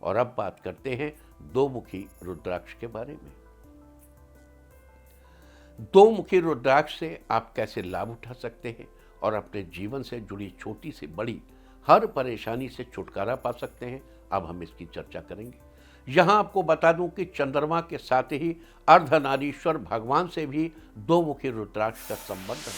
और अब बात करते हैं दो मुखी रुद्राक्ष के बारे में। दो मुखी रुद्राक्ष से आप कैसे लाभ उठा सकते हैं और अपने जीवन से जुड़ी छोटी से बड़ी हर परेशानी से छुटकारा पा सकते हैं, अब हम इसकी चर्चा करेंगे। यहां आपको बता दूं कि चंद्रमा के साथ ही अर्धनारीश्वर भगवान से भी दो मुखी रुद्राक्ष का संबंध है।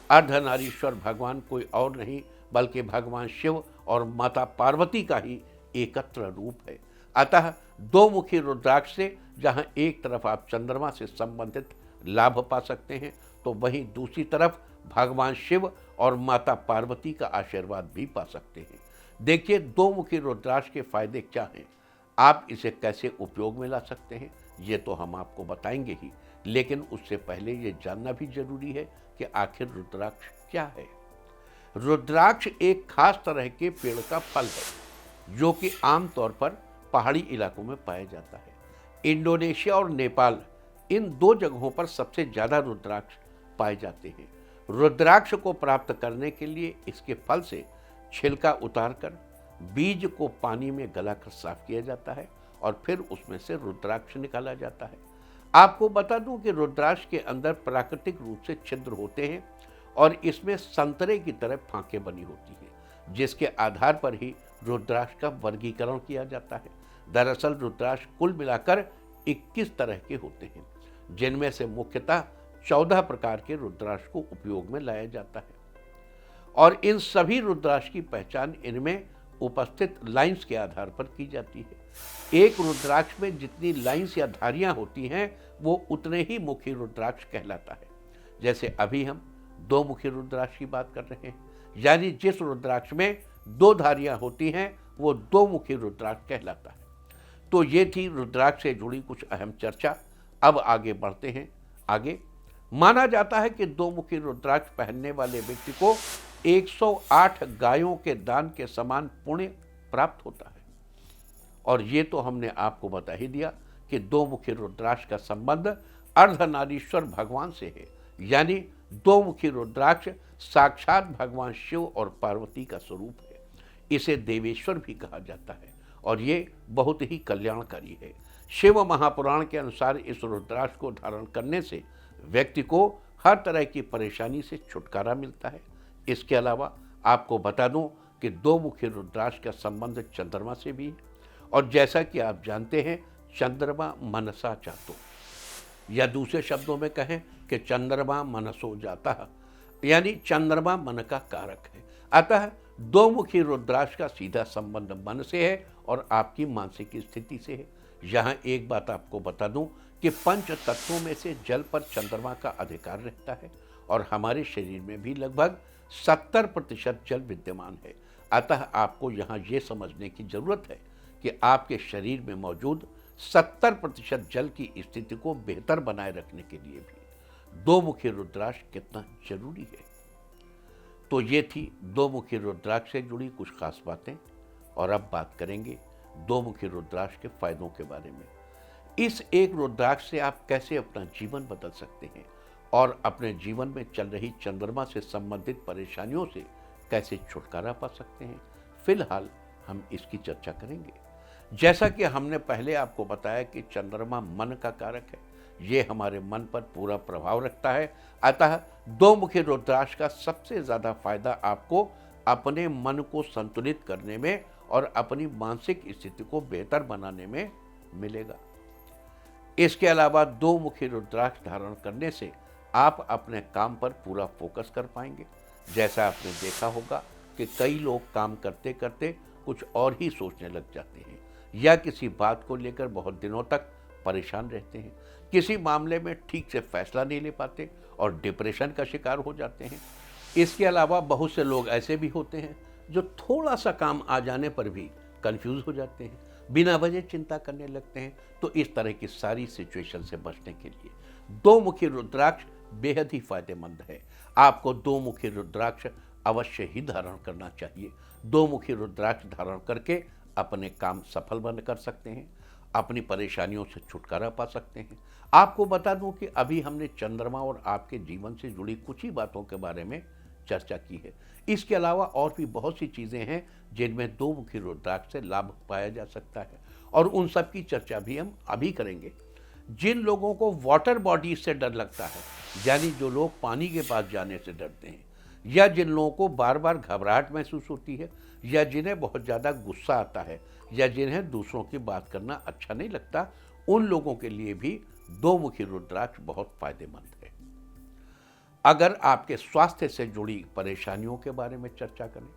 अर्धनारीश्वर भगवान कोई और नहीं बल्कि भगवान शिव और माता पार्वती का ही एकत्र रूप है। अतः दो मुखी रुद्राक्ष से जहां एक तरफ आप चंद्रमा से संबंधित लाभ पा सकते हैं, तो वहीं दूसरी तरफ भगवान शिव और माता पार्वती का आशीर्वाद भी पा सकते हैं। देखिए, दो मुखी रुद्राक्ष के फायदे क्या हैं, आप इसे कैसे उपयोग में ला सकते हैं, ये तो हम आपको बताएंगे ही, लेकिन उससे पहले ये जानना भी जरूरी है कि आखिर रुद्राक्ष क्या है। रुद्राक्ष एक खास तरह के पेड़ का फल है जो कि आमतौर पर पहाड़ी इलाकों में पाया जाता है। इंडोनेशिया और नेपाल, इन दो जगहों पर सबसे ज्यादा रुद्राक्ष पाए जाते हैं। रुद्राक्ष को प्राप्त करने के लिए इसके फल से छिलका उतारकर बीज को पानी में गलाकर साफ किया जाता है और फिर उसमें से रुद्राक्ष निकाला जाता है। आपको बता दूं कि रुद्राक्ष के अंदर प्राकृतिक रूप से छिद्र होते हैं और इसमें संतरे की तरह फांकें बनी होती हैं, जिसके आधार पर ही रुद्राक्ष का वर्गीकरण किया जाता है। दरअसल रुद्राक्ष कुल मिलाकर 21 तरह के होते हैं, जिनमें से मुख्यतः 14 प्रकार के रुद्राक्ष को उपयोग में लाया जाता है और इन सभी रुद्राक्ष की पहचान इनमें उपस्थित लाइंस के आधार पर की जाती है। एक रुद्राक्ष में जितनी लाइंस या धारियां होती हैं वो उतने ही मुखी रुद्राक्ष कहलाता है। जैसे अभी हम दो मुखी रुद्राक्ष की बात कर रहे हैं, यानी जिस रुद्राक्ष में दो धारियां होती हैं वो दो मुखी रुद्राक्ष कहलाता है। तो ये थी रुद्राक्ष से जुड़ी कुछ अहम चर्चा। अब आगे बढ़ते हैं। आगे माना जाता है कि दो मुखी रुद्राक्ष पहनने वाले व्यक्ति को 108 गायों के दान के समान पुण्य प्राप्त होता है। और ये तो हमने आपको बता ही दिया कि दो मुखी रुद्राक्ष का संबंध अर्धनारीश्वर भगवान से है, यानी दो मुखी रुद्राक्ष साक्षात भगवान शिव और पार्वती का स्वरूप है। इसे देवेश्वर भी कहा जाता है और ये बहुत ही कल्याणकारी है। शिव महापुराण के अनुसार इस रुद्राक्ष को धारण करने से व्यक्ति को हर तरह की परेशानी से छुटकारा मिलता है। इसके अलावा आपको बता दूं कि दो मुखी रुद्राक्ष का संबंध चंद्रमा से भी है और जैसा कि आप जानते हैं, चंद्रमा मनसा चाहतो, या दूसरे शब्दों में कहें कि चंद्रमा मनसो जाता, यानी चंद्रमा मन का कारक है। अतः दो मुखी रुद्राक्ष का सीधा संबंध मन से है और आपकी मानसिक स्थिति से है। यहाँ एक बात आपको बता दूं कि पंच तत्वों में से जल पर चंद्रमा का अधिकार रहता है और हमारे शरीर में भी लगभग 70% जल विद्यमान है। अतः आपको यहाँ ये समझने की जरूरत है कि आपके शरीर में मौजूद 70% जल की स्थिति को बेहतर बनाए रखने के लिए भी दो मुखी रुद्राक्ष कितना जरूरी है। तो ये थी दो मुखी रुद्राक्ष से जुड़ी कुछ खास बातें और अब बात करेंगे दो मुखी रुद्राक्ष के फायदों के बारे में। इस एक रुद्राक्ष से आप कैसे अपना जीवन बदल सकते हैं और अपने जीवन में चल रही चंद्रमा से संबंधित परेशानियों से कैसे छुटकारा पा सकते हैं, फिलहाल हम इसकी चर्चा करेंगे। जैसा कि हमने पहले आपको बताया कि चंद्रमा मन का कारक है, ये हमारे मन पर पूरा प्रभाव रखता है। अतः दो मुखी रुद्राक्ष का सबसे ज़्यादा फायदा आपको अपने मन को संतुलित करने में और अपनी मानसिक स्थिति को बेहतर बनाने में मिलेगा। इसके अलावा दो मुखी रुद्राक्ष धारण करने से आप अपने काम पर पूरा फोकस कर पाएंगे। जैसा आपने देखा होगा कि कई लोग काम करते करते कुछ और ही सोचने लग जाते हैं या किसी बात को लेकर बहुत दिनों तक परेशान रहते हैं, किसी मामले में ठीक से फैसला नहीं ले पाते और डिप्रेशन का शिकार हो जाते हैं। इसके अलावा बहुत से लोग ऐसे भी होते हैं जो थोड़ा सा काम आ जाने पर भी कंफ्यूज हो जाते हैं, बिना वजह चिंता करने लगते हैं। तो इस तरह की सारी सिचुएशन से बचने के लिए दो मुखी रुद्राक्ष बेहद ही फायदेमंद है। आपको दो मुखी रुद्राक्ष अवश्य ही धारण करना चाहिए। दो मुखी रुद्राक्ष धारण करके अपने काम सफल बन कर सकते हैं, अपनी परेशानियों से छुटकारा पा सकते हैं। आपको बता दूं कि अभी हमने चंद्रमा और आपके जीवन से जुड़ी कुछ ही बातों के बारे में चर्चा की है। इसके अलावा और भी बहुत सी चीज़ें हैं जिनमें दो मुखी रुद्राक्ष से लाभ पाया जा सकता है, और उन सब की चर्चा भी हम अभी करेंगे। जिन लोगों को वाटर बॉडीज से डर लगता है, यानी जो लोग पानी के पास जाने से डरते हैं, या जिन लोगों को बार बार घबराहट महसूस होती है, या जिन्हें बहुत ज़्यादा गुस्सा आता है, या जिन्हें दूसरों की बात करना अच्छा नहीं लगता, उन लोगों के लिए भी दो मुखी रुद्राक्ष बहुत फायदेमंद है। अगर आपके स्वास्थ्य से जुड़ी परेशानियों के बारे में चर्चा करें,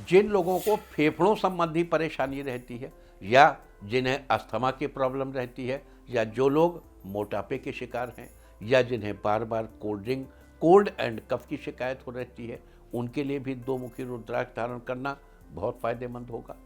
जिन लोगों को फेफड़ों संबंधी परेशानी रहती है, या जिन्हें अस्थमा की प्रॉब्लम रहती है, या जो लोग मोटापे के शिकार हैं, या जिन्हें बार बार कोल्ड एंड कफ की शिकायत हो रहती है, उनके लिए भी दो मुखी रुद्राक्ष धारण करना बहुत फायदेमंद होगा।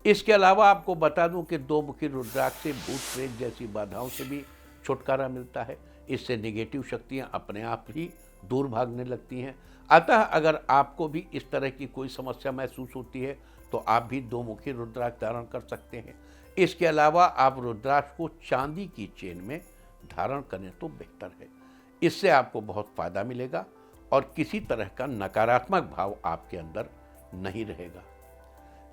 इसके अलावा आपको बता दूं कि दो मुखी रुद्राक्ष से भूत प्रेत जैसी बाधाओं से भी छुटकारा मिलता है। इससे नेगेटिव शक्तियां अपने आप ही दूर भागने लगती हैं। अतः अगर आपको भी इस तरह की कोई समस्या महसूस होती है तो आप भी दो मुखी रुद्राक्ष धारण कर सकते हैं। इसके अलावा आप रुद्राक्ष को चांदी की चेन में धारण करें तो बेहतर है। इससे आपको बहुत फायदा मिलेगा और किसी तरह का नकारात्मक भाव आपके अंदर नहीं रहेगा।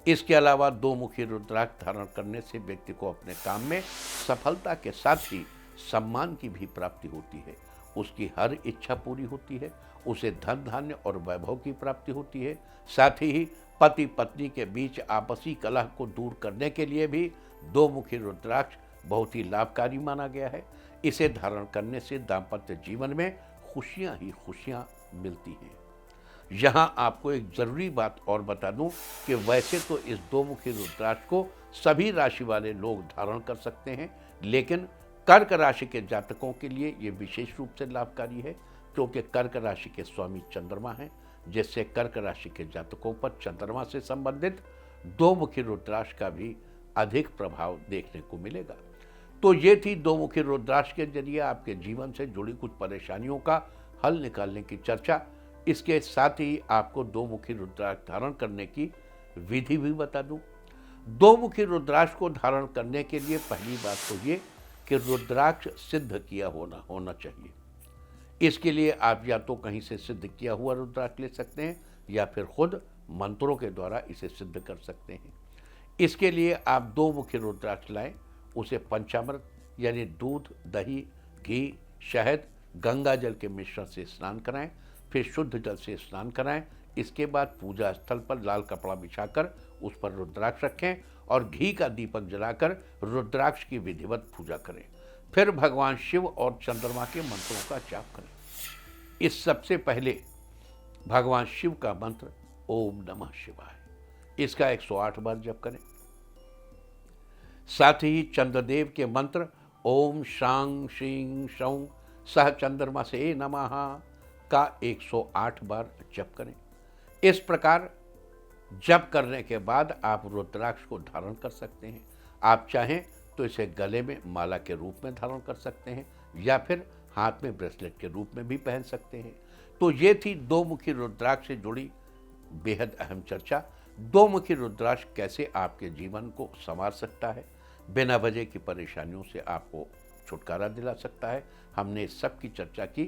इसके अलावा दो मुखी रुद्राक्ष धारण करने से व्यक्ति को अपने काम में सफलता के साथ ही सम्मान की भी प्राप्ति होती है। उसकी हर इच्छा पूरी होती है, उसे धन धान्य और वैभव की प्राप्ति होती है। साथ ही पति पत्नी के बीच आपसी कलह को दूर करने के लिए भी दो मुखी रुद्राक्ष बहुत ही लाभकारी माना गया है। इसे धारण करने से दाम्पत्य जीवन में खुशियां ही खुशियां मिलती हैं। यहाँ आपको एक जरूरी बात और बता दूं कि वैसे तो इस दो मुखी रुद्राक्ष को सभी राशि वाले लोग धारण कर सकते हैं, लेकिन कर्क राशि के जातकों के लिए ये विशेष रूप से लाभकारी है, क्योंकि कर्क राशि के स्वामी चंद्रमा हैं, जिससे कर्क राशि के जातकों पर चंद्रमा से संबंधित दो मुखी रुद्राक्ष का भी अधिक प्रभाव देखने को मिलेगा। तो ये थी दो मुखी रुद्राक्ष के जरिए आपके जीवन से जुड़ी कुछ परेशानियों का हल निकालने की चर्चा। इसके साथ ही आपको दो मुखी रुद्राक्ष धारण करने की विधि भी बता दूं। दो मुखी रुद्राक्ष को धारण करने के लिए पहली बात तो ये कि रुद्राक्ष सिद्ध किया होना चाहिए। इसके लिए आप या तो कहीं से सिद्ध किया हुआ रुद्राक्ष ले सकते हैं, या फिर खुद मंत्रों के द्वारा इसे सिद्ध कर सकते हैं। इसके लिए आप दो मुखी रुद्राक्ष लाएं, उसे पंचामृत यानी दूध, दही, घी, शहद, गंगा जल के मिश्रण से स्नान कराएं, फिर शुद्ध जल से स्नान कराएं। इसके बाद पूजा स्थल पर लाल कपड़ा बिछाकर उस पर रुद्राक्ष रखें और घी का दीपक जलाकर रुद्राक्ष की विधिवत पूजा करें। फिर भगवान शिव और चंद्रमा के मंत्रों का जाप करें। इस सबसे पहले भगवान शिव का मंत्र ओम नमः शिवाय, इसका 108 बार जप करें। साथ ही चंद्रदेव के मंत्र ओम शांग श्रीं शौं सह चंद्रमा से नमः का 108 बार जप करें। इस प्रकार जप करने के बाद आप रुद्राक्ष को धारण कर सकते हैं। आप चाहें तो इसे गले में माला के रूप में धारण कर सकते हैं, या फिर हाथ में ब्रेसलेट के रूप में भी पहन सकते हैं। तो ये थी दो मुखी रुद्राक्ष से जुड़ी बेहद अहम चर्चा। दो मुखी रुद्राक्ष कैसे आपके जीवन को संवार सकता है, बिना वजह की परेशानियों से आपको छुटकारा दिला सकता है, हमने इस सब की चर्चा की।